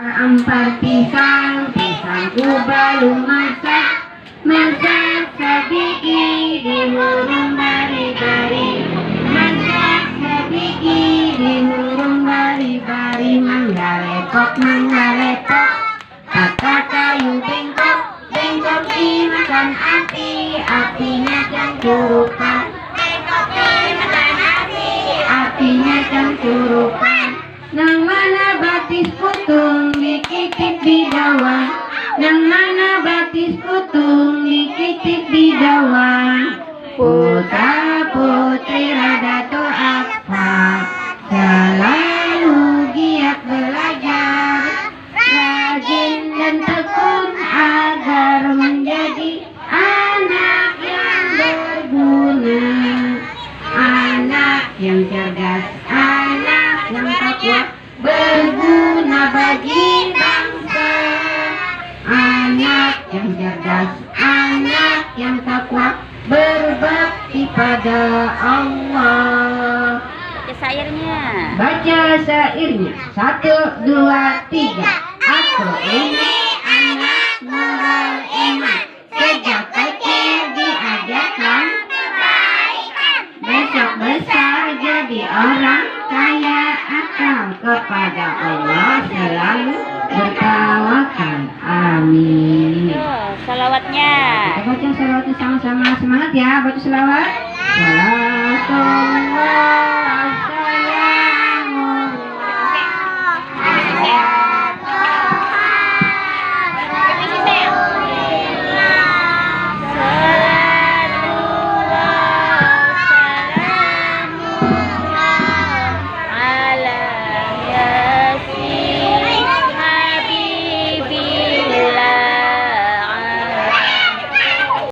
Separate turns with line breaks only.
Empat pisang, pisangku belum masak, masak sedikit di hurung bari-bari, masak sedikit di hurung bari-bari. Mangga lepok, kata kayu bengkok, bengkok dimakan api, apinya cangkurukan, bengkok dimakan api, apinya cangkurukan. Nang mana batis putung dikitip di dawan, nang mana batis putung dikitip di dawan. Putra putri Radato apa selalu giat belajar, rajin dan tekun agar menjadi anak yang berguna, anak yang cerdas, anak yang takwa, berguna bagi bangsa. Anak yang cerdas, anak yang takwa, berbakti pada Allah.
Baca syairnya.
Baca syairnya. 1, 2, 3. Aku ini anak nurul iman, sejak kecil diajarkan kebaikan, besok besar jadi orang kaya akal, kepada Allah selalu bertawakal. Amin.
Salawatnya.
Kita baca salawatnya sama-sama, semangat ya, baca salawat. Salatullah